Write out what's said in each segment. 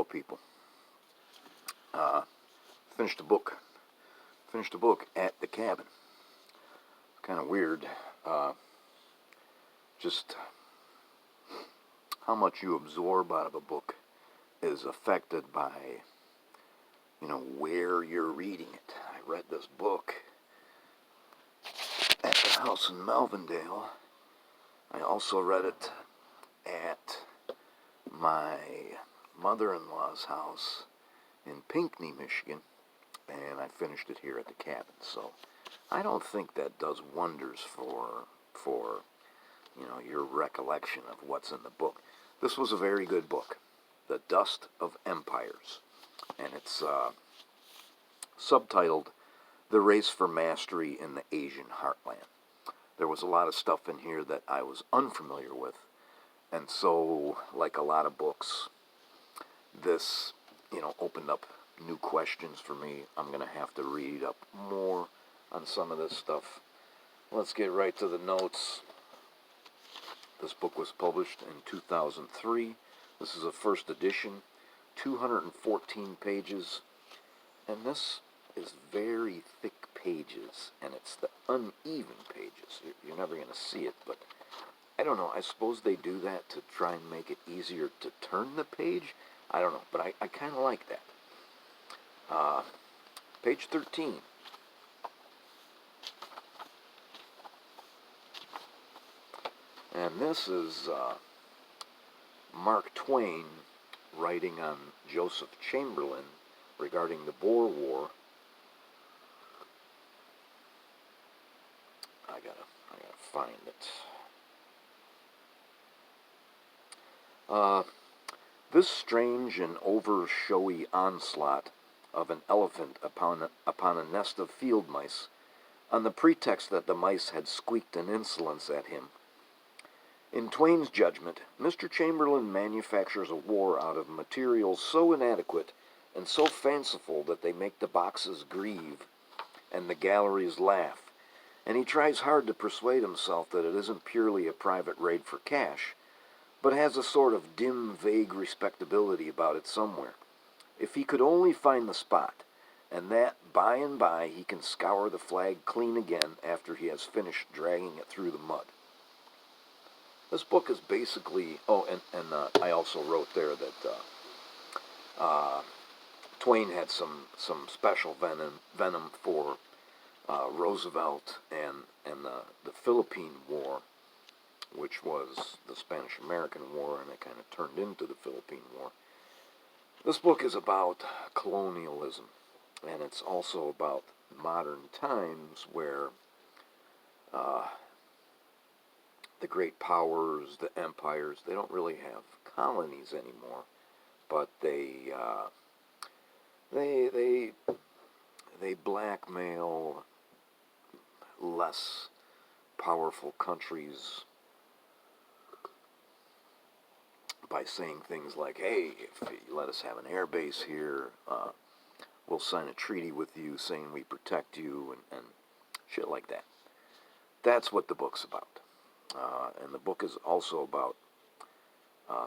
people. Finished a book. Finished a book at the cabin. Kind of weird. Just how much you absorb out of a book is affected by, where you're reading it. I read this book at the house in Melvindale. I also read it at my mother-in-law's house in Pinckney, Michigan, and I finished it here at the cabin. So I don't think that does wonders for your recollection of what's in the book. This was a very good book, The Dust of Empires, and it's subtitled The Race for Mastery in the Asian Heartland. There was a lot of stuff in here that I was unfamiliar with, and so, like a lot of books, this, opened up new questions for me. I'm going to have to read up more on some of this stuff. Let's get right to the notes. This book was published in 2003. This is a first edition, 214 pages, and this is very thick pages, and it's the uneven pages. You're never going to see it, but I don't know. I suppose they do that to try and make it easier to turn the page. I don't know, but I kind of like that. Page 13. And this is Mark Twain writing on Joseph Chamberlain regarding the Boer War. I gotta find it. This strange and over-showy onslaught of an elephant upon a nest of field mice, on the pretext that the mice had squeaked an insolence at him. In Twain's judgment, Mr. Chamberlain manufactures a war out of materials so inadequate and so fanciful that they make the boxes grieve and the galleries laugh, and he tries hard to persuade himself that it isn't purely a private raid for cash, but has a sort of dim, vague respectability about it somewhere. If he could only find the spot, and that by and by he can scour the flag clean again after he has finished dragging it through the mud. This book is basically, I also wrote there that Twain had some special venom for Roosevelt and the Philippine War, which was the Spanish-American War, and it kind of turned into the Philippine War. This book is about colonialism, and it's also about modern times where the great powers, the empires, they don't really have colonies anymore, but they blackmail less powerful countries by saying things like, hey, if you let us have an air base here, we'll sign a treaty with you saying we protect you, and shit like that. That's what the book's about. And the book is also about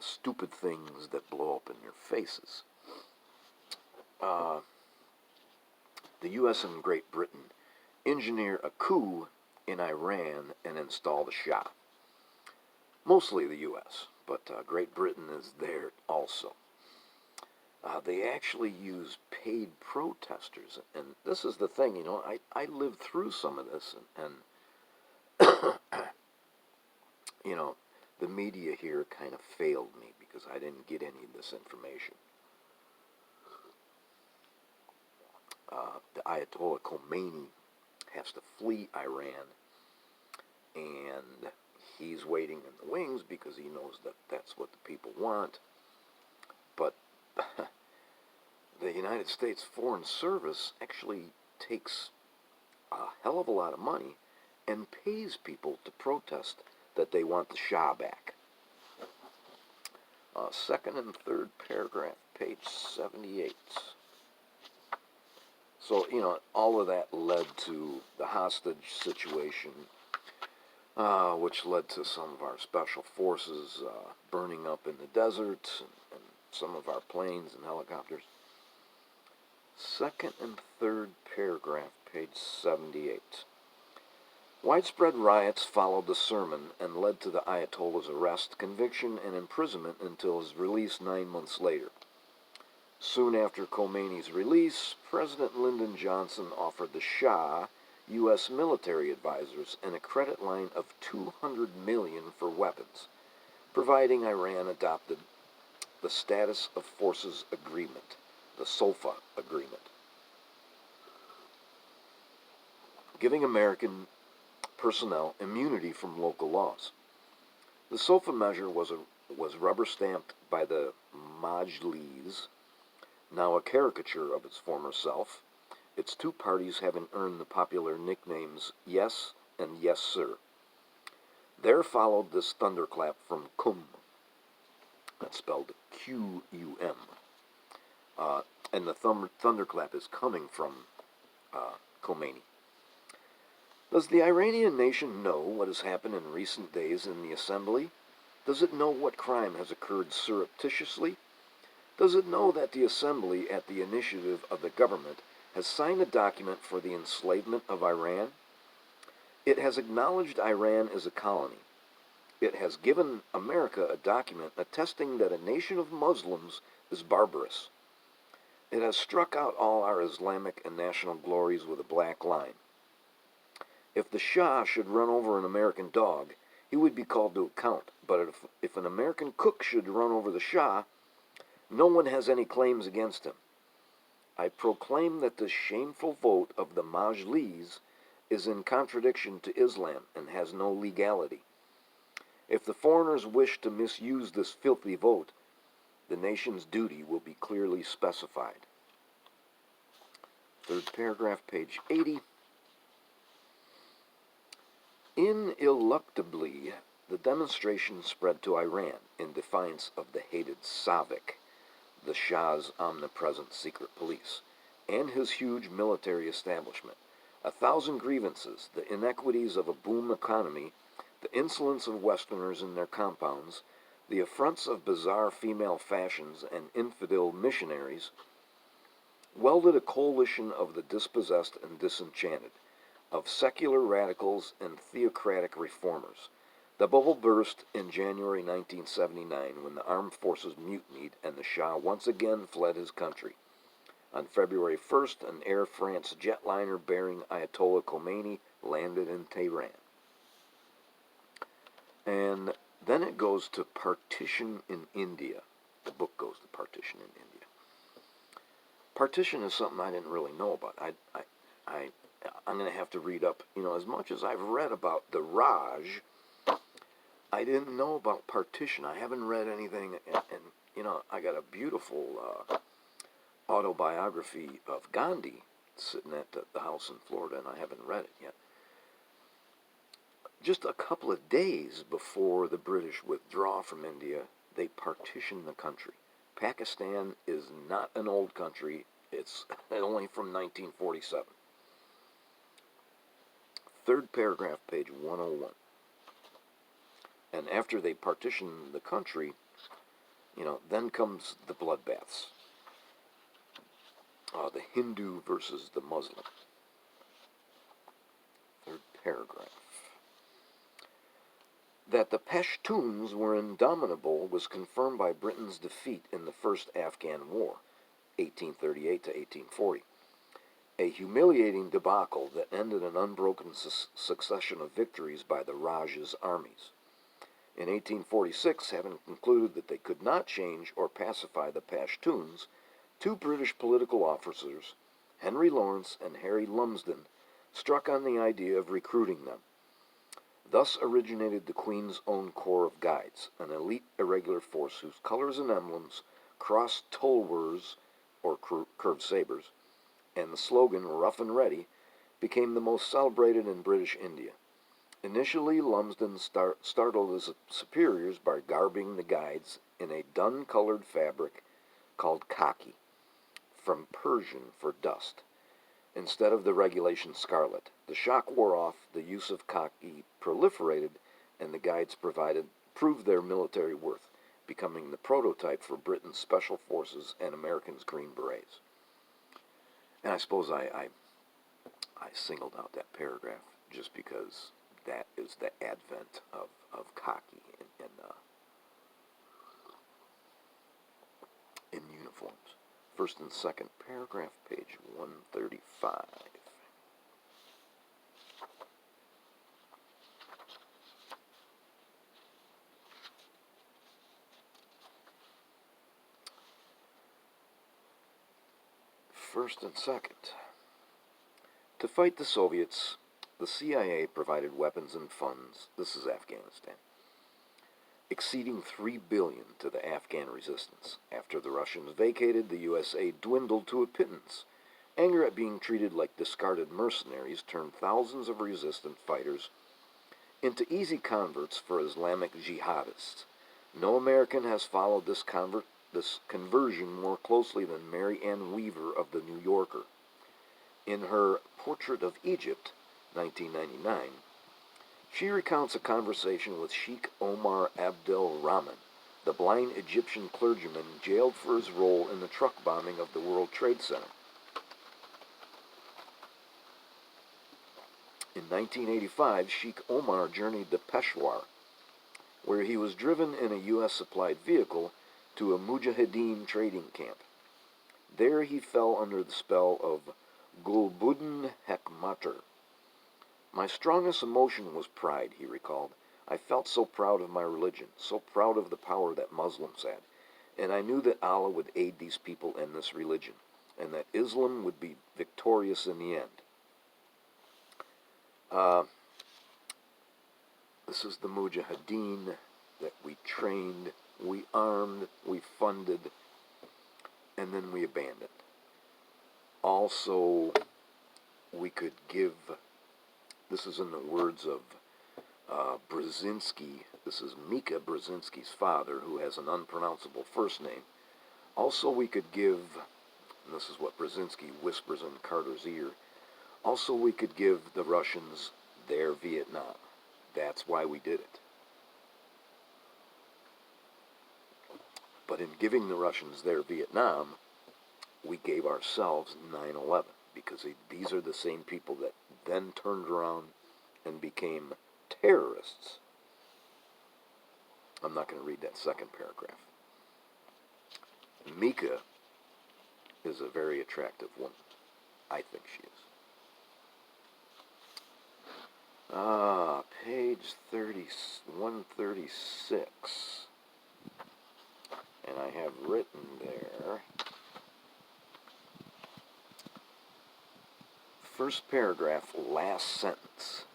stupid things that blow up in your faces. The U.S. and Great Britain engineer a coup in Iran and install the Shah. Mostly the U.S., but Great Britain is there also. They actually use paid protesters, and this is the thing, I lived through some of this, and the media here kind of failed me because I didn't get any of this information. The Ayatollah Khomeini has to flee Iran, and he's waiting in the wings because he knows that that's what the people want. But the United States Foreign Service actually takes a hell of a lot of money and pays people to protest that they want the Shah back. Second and third paragraph, page 78. So, all of that led to the hostage situation, which led to some of our special forces burning up in the desert and some of our planes and helicopters. Second and third paragraph, page 78. Widespread riots followed the sermon and led to the Ayatollah's arrest, conviction, and imprisonment until his release 9 months later. Soon after Khomeini's release, President Lyndon Johnson offered the Shah U.S. military advisors and a credit line of $200 million for weapons, providing Iran adopted the Status of Forces Agreement, the SOFA Agreement, giving American personnel immunity from local laws. The SOFA measure was rubber-stamped by the Majlis, now a caricature of its former self, its two parties having earned the popular nicknames Yes and Yes Sir. There followed this thunderclap from Qum, that's spelled Q-U-M, and the thunderclap is coming from Khomeini. Does the Iranian nation know what has happened in recent days in the assembly? Does it know what crime has occurred surreptitiously? Does it know that the assembly, at the initiative of the government, has signed a document for the enslavement of Iran? It has acknowledged Iran as a colony. It has given America a document attesting that a nation of Muslims is barbarous. It has struck out all our Islamic and national glories with a black line. If the Shah should run over an American dog, he would be called to account. But if an American cook should run over the Shah, no one has any claims against him. I proclaim that the shameful vote of the Majlis is in contradiction to Islam and has no legality. If the foreigners wish to misuse this filthy vote, the nation's duty will be clearly specified. Third paragraph, page 80. Ineluctably, the demonstration spread to Iran in defiance of the hated Savak, the Shah's omnipresent secret police, and his huge military establishment. 1,000 grievances, the inequities of a boom economy, the insolence of Westerners in their compounds, the affronts of bizarre female fashions and infidel missionaries, welded a coalition of the dispossessed and disenchanted, of secular radicals and theocratic reformers. The bubble burst in January 1979 when the armed forces mutinied and the Shah once again fled his country. On February 1st, an Air France jetliner bearing Ayatollah Khomeini landed in Tehran. And then it goes to partition in India. The book goes to partition in India. Partition is something I didn't really know about. I'm going to have to read up. As much as I've read about the Raj, I didn't know about partition. I haven't read anything, and I got a beautiful autobiography of Gandhi sitting at the house in Florida, and I haven't read it yet. Just a couple of days before the British withdraw from India, they partition the country. Pakistan is not an old country. It's only from 1947. Third paragraph, page 101. And after they partition the country, then comes the bloodbaths. The Hindu versus the Muslim. Third paragraph. That the Pashtuns were indomitable was confirmed by Britain's defeat in the First Afghan War, 1838 to 1840. A humiliating debacle that ended an unbroken succession of victories by the Raj's armies. In 1846, having concluded that they could not change or pacify the Pashtuns, two British political officers, Henry Lawrence and Harry Lumsden, struck on the idea of recruiting them. Thus originated the Queen's Own Corps of Guides, an elite irregular force whose colors and emblems crossed tulwars, or curved sabers, and the slogan, "Rough and Ready," became the most celebrated in British India. Initially, Lumsden startled his superiors by garbing the guides in a dun-colored fabric called khaki, from Persian for dust, instead of the regulation scarlet. The shock wore off, the use of khaki proliferated, and the guides proved their military worth, becoming the prototype for Britain's Special Forces and Americans' Green Berets. And I suppose I singled out that paragraph just because that is the advent of khaki in uniforms. First and second paragraph, page 135. First and second. To fight the Soviets, the CIA provided weapons and funds, this is Afghanistan, exceeding $3 billion to the Afghan resistance. After the Russians vacated, the U.S. aid dwindled to a pittance. Anger at being treated like discarded mercenaries turned thousands of resistant fighters into easy converts for Islamic jihadists. No American has followed this conversion more closely than Mary Ann Weaver of the New Yorker. In her Portrait of Egypt, 1999, she recounts a conversation with Sheikh Omar Abdel Rahman, the blind Egyptian clergyman jailed for his role in the truck bombing of the World Trade Center. In 1985, Sheikh Omar journeyed to Peshawar, where he was driven in a U.S.-supplied vehicle to a Mujahideen trading camp. There he fell under the spell of Gulbuddin Hekmatyar. My strongest emotion was pride, he recalled. I felt so proud of my religion, so proud of the power that Muslims had, and I knew that Allah would aid these people in this religion, and that Islam would be victorious in the end. This is the Mujahideen that we trained, we armed, we funded, and then we abandoned. Also, we could give, this is in the words of Brzezinski, this is Mika Brzezinski's father, who has an unpronounceable first name. Also, we could give, and this is what Brzezinski whispers in Carter's ear, also we could give the Russians their Vietnam. That's why we did it. But in giving the Russians their Vietnam, we gave ourselves 9/11, because these are the same people that then turned around and became terrorists. I'm not going to read that second paragraph. Mika is a very attractive woman. I think she is. Page 136. And I have written there, first paragraph, last sentence,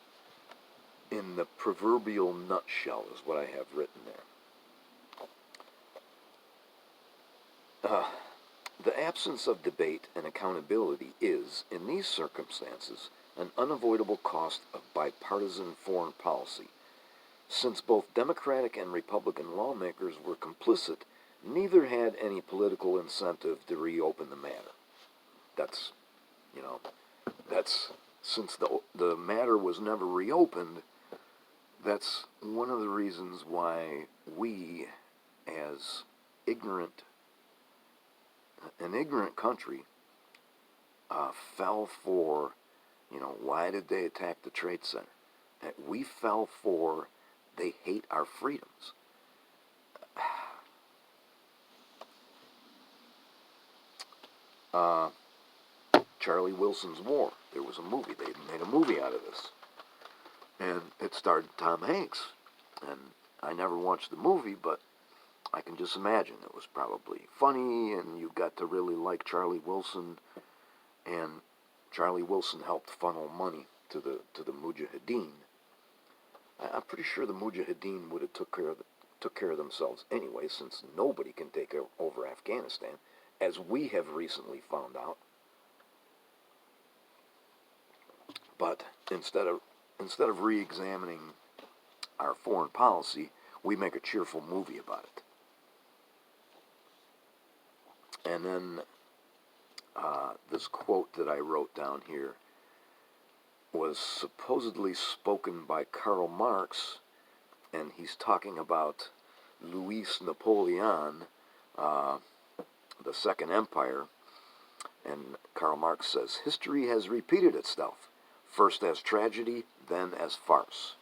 in the proverbial nutshell is what I have written there. The absence of debate and accountability is, in these circumstances, an unavoidable cost of bipartisan foreign policy. Since both Democratic and Republican lawmakers were complicit, neither had any political incentive to reopen the matter. That's, since the matter was never reopened, that's one of the reasons why we, as an ignorant country, fell for, why did they attack the Trade Center? We fell for, they hate our freedoms. Charlie Wilson's War. There was a movie. They made a movie out of this. And it starred Tom Hanks. And I never watched the movie, but I can just imagine it was probably funny, and you got to really like Charlie Wilson. And Charlie Wilson helped funnel money to the Mujahideen. I'm pretty sure the Mujahideen would have took care of themselves anyway, since nobody can take over Afghanistan, as we have recently found out. But instead of re-examining our foreign policy, we make a cheerful movie about it. And then this quote that I wrote down here was supposedly spoken by Karl Marx, and he's talking about Louis Napoleon, the Second Empire, and Karl Marx says, history has repeated itself, first as tragedy, then as farce.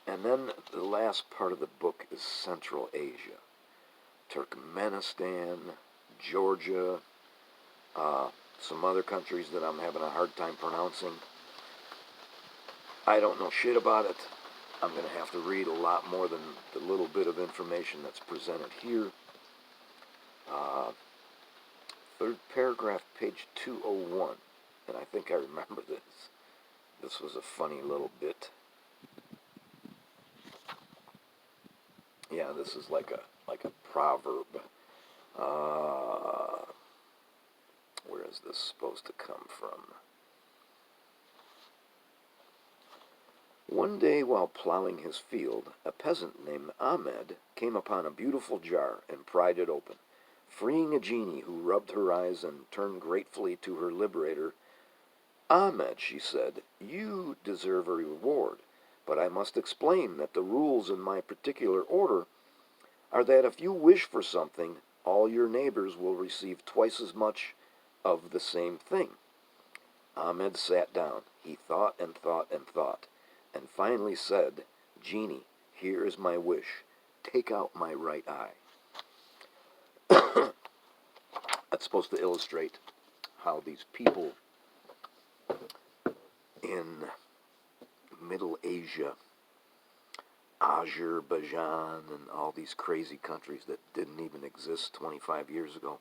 And then the last part of the book is Central Asia. Turkmenistan, Georgia, some other countries that I'm having a hard time pronouncing. I don't know shit about it. I'm going to have to read a lot more than the little bit of information that's presented here. Third paragraph, page 201. And I think I remember this. This was a funny little bit. Yeah, this is like a proverb. Where is this supposed to come from? One day while plowing his field, a peasant named Ahmed came upon a beautiful jar and pried it open. Freeing a genie who rubbed her eyes and turned gratefully to her liberator, Ahmed, she said, you deserve a reward, but I must explain that the rules in my particular order are that if you wish for something, all your neighbors will receive twice as much of the same thing. Ahmed sat down. He thought and thought and thought, and finally said, Genie, here is my wish. Take out my right eye. That's supposed to illustrate how these people in Middle Asia, Azerbaijan, and all these crazy countries that didn't even exist 25 years ago,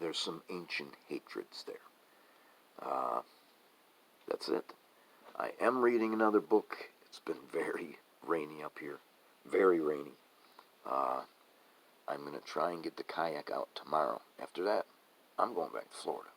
there's some ancient hatreds there. That's it. I am reading another book. It's been very rainy up here. Very rainy. I'm going to try and get the kayak out tomorrow. After that, I'm going back to Florida.